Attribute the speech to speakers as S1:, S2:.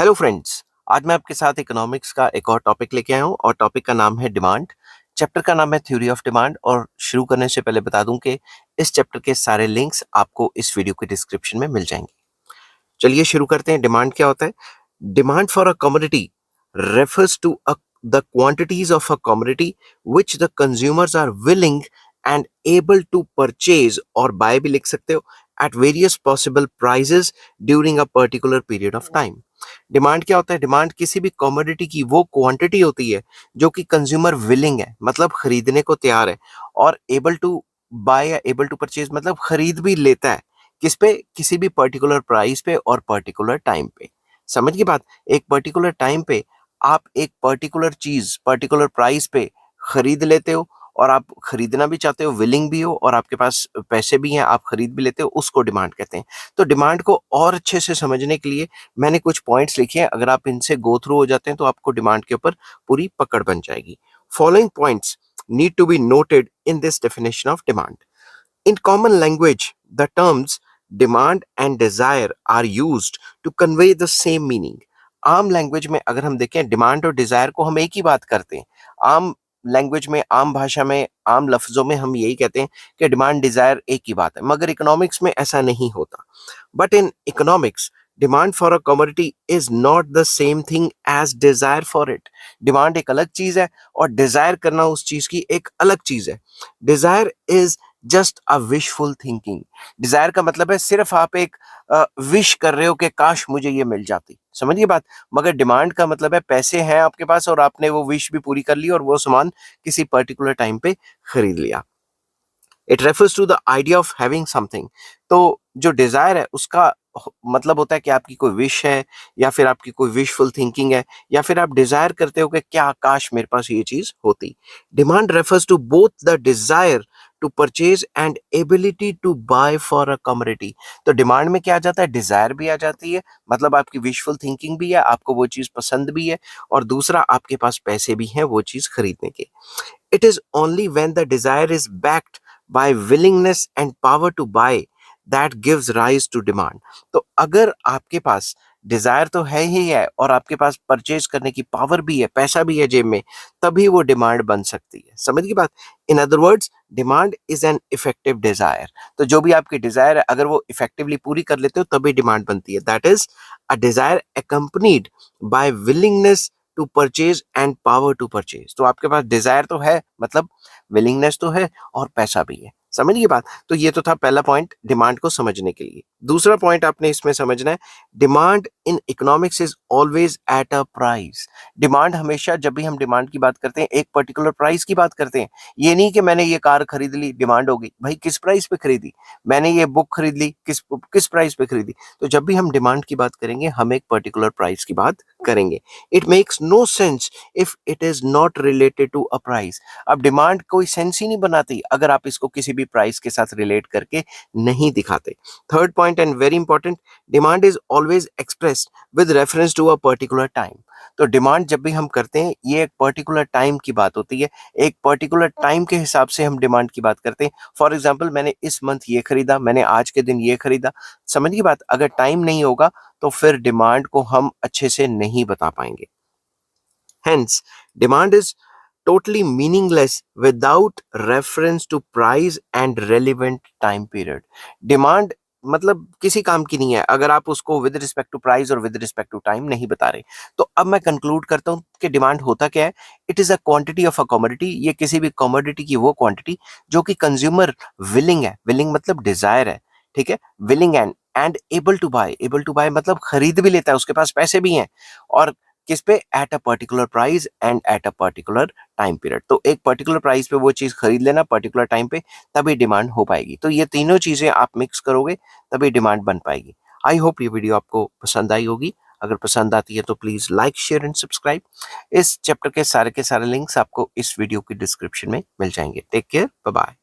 S1: Hello friends. आज मैं आपके साथ इकोनॉमिक्स का एक और टॉपिक लेके आया हूँ और टॉपिक का नाम है डिमांड। चैप्टर का नाम है थ्योरी ऑफ डिमांड और शुरू करने से पहले बता दूं कि इस चैप्टर के सारे लिंक्स आपको इस वीडियो के डिस्क्रिप्शन में मिल जाएंगे। चलिए शुरू करते हैं। डिमांड क्या होता है? Demand for a commodity refers to the quantities of a commodity which the consumers are willing and able to purchase और buy भी लिख सकते हो at various possible prices during a particular period of time। Demand क्या होता है? Demand किसी भी कमोडिटी की वो क्वांटिटी होती है जो कि कंज्यूमर विलिंग है, मतलब खरीदने को तैयार है, और एबल टू बाय या एबल टू परचेज मतलब खरीद भी लेता है। किस पे? किसी भी पर्टिकुलर प्राइस पे और पर्टिकुलर टाइम पे। समझ की बात? एक पर्टिकुलर टाइम पे आप एक पर्टिकुलर चीज पर्टिकुलर प्राइस पे खरीद लेते हो और आप खरीदना भी चाहते हो, विलिंग भी हो और आपके पास पैसे भी हैं, आप खरीद भी लेते हो, उसको डिमांड कहते हैं। तो डिमांड को और अच्छे से समझने के लिए मैंने कुछ पॉइंट्स लिखे हैं। अगर आप इनसे गो थ्रू हो जाते हैं तो आपको डिमांड के ऊपर पूरी पकड़ बन जाएगी। Following points need to be noted in this definition of demand. In common language, the terms demand and desire are used to convey the same meaning. आम लैंग्वेज में अगर हम देखें, डिमांड और डिजायर को हम एक ही बात करते हैं। आम लैंग्वेज में, आम भाषा में, आम लफ्जों में हम यही कहते हैं कि डिमांड डिजायर एक ही बात है, मगर इकोनॉमिक्स में ऐसा नहीं होता। But in economics, demand for a commodity is not the same thing as desire for it. Demand एक अलग चीज है और डिजायर करना उस चीज की एक अलग चीज है। Desire is just a wishful thinking. Desire का मतलब है सिर्फ आप एक विश कर रहे हो कि काश मुझे ये मिल जाती। समझिए बात? मगर डिमांड का मतलब है पैसे हैं आपके पास और आपने वो विश भी पूरी कर ली और वो सामान किसी पर्टिकुलर टाइम पे खरीद लिया। It refers to the idea of having something. तो जो डिजायर है उसका मतलब होता है कि आपकी कोई विश है या फिर आपकी कोई विशफुल थिंकिंग है या फिर आप डिजायर करते हो कि क्या काश मेरे पास ये चीज होती। Demand refers to both the desire to purchase and ability to buy for a commodity. तो डिमांड में क्या आ जाता है? डिजायर भी आ जाती है, मतलब आपकी विशफुल थिंकिंग भी है, आपको वो चीज पसंद भी है, और दूसरा आपके पास पैसे भी हैं वो चीज खरीदने के। It is only when the desire is backed by willingness and power to buy that gives rise to demand। तो अगर आपके पास डिजायर तो है ही है और आपके पास परचेज करने की पावर भी है, पैसा भी है जेब में, तभी वो डिमांड बन सकती है। समझ की बात? In other words, demand is an effective desire. तो जो भी आपकी डिजायर है अगर वो इफेक्टिवली पूरी कर लेते हो तभी डिमांड बनती है। That is a desire accompanied by willingness to purchase and power to purchase. तो आपके पास डिजायर तो है, मतलब विलिंगनेस तो है और पैसा भी है। समझिए बात? तो ये तो था पहला पॉइंट डिमांड को समझने के लिए। दूसरा पॉइंट आपने इसमें समझना है, demand in economics is always at a price. Demand हमेशा, जब भी हम डिमांड की बात करते हैं, एक पर्टिकुलर प्राइस की बात करते हैं। ये नहीं कि मैंने ये कार खरीद ली, डिमांड होगी। भाई किस प्राइस पे खरीदी? मैंने ये बुक खरीद ली, किस किस प्राइस पे खरीदी? तो जब भी हम डिमांड की बात करेंगे हम एक पर्टिकुलर प्राइस की बात करेंगे। It makes no sense if it is not related to a price. अब डिमांड कोई सेंस ही नहीं बनाती अगर आप इसको किसी भी प्राइस के साथ रिलेट करके नहीं दिखाते। Third point and very important, demand is always expressed with reference to a particular time. तो डिमांड जब भी हम करते हैं ये एक पर्टिकुलर टाइम की बात होती है, एक पर्टिकुलर टाइम के हिसाब से हम डिमांड की बात करते हैं। फॉर एग्जाम्पल, मैंने इस मंथ ये खरीदा, मैंने आज के दिन ये खरीदा। समझ की बात? अगर टाइम नहीं होगा तो फिर डिमांड को हम अच्छे से नहीं बता पाएंगे। Hence, demand is totally meaningless without reference to price and relevant time period। Demand मतलब किसी काम की नहीं है अगर आप उसको विद रिस्पेक्ट टू प्राइस और विद रिस्पेक्ट टू टाइम नहीं बता रहे। तो अब मैं कंक्लूड करता हूं कि डिमांड होता क्या है? It is a quantity of a commodity. ये किसी भी कमोडिटी की वो क्वांटिटी जो कि कंज्यूमर विलिंग है। विलिंग मतलब डिजायर है, ठीक है? Willing and able to buy. Able to buy मतलब खरीद भी लेता है, उसके पास पैसे भी हैं, और किस पे? At a particular price and at a particular time period. तो एक पर्टिकुलर प्राइस पे वो चीज खरीद लेना पर्टिकुलर टाइम पे, तभी डिमांड हो पाएगी। तो ये तीनों चीजें आप मिक्स करोगे तभी डिमांड बन पाएगी। आई होप ये वीडियो आपको पसंद आई होगी। अगर पसंद आती है तो please like, share and subscribe. इस चैप्टर के सारे लिंक्स आपको इस वीडियो की डिस्क्रिप्शन में मिल जाएंगे। Take care, bye bye.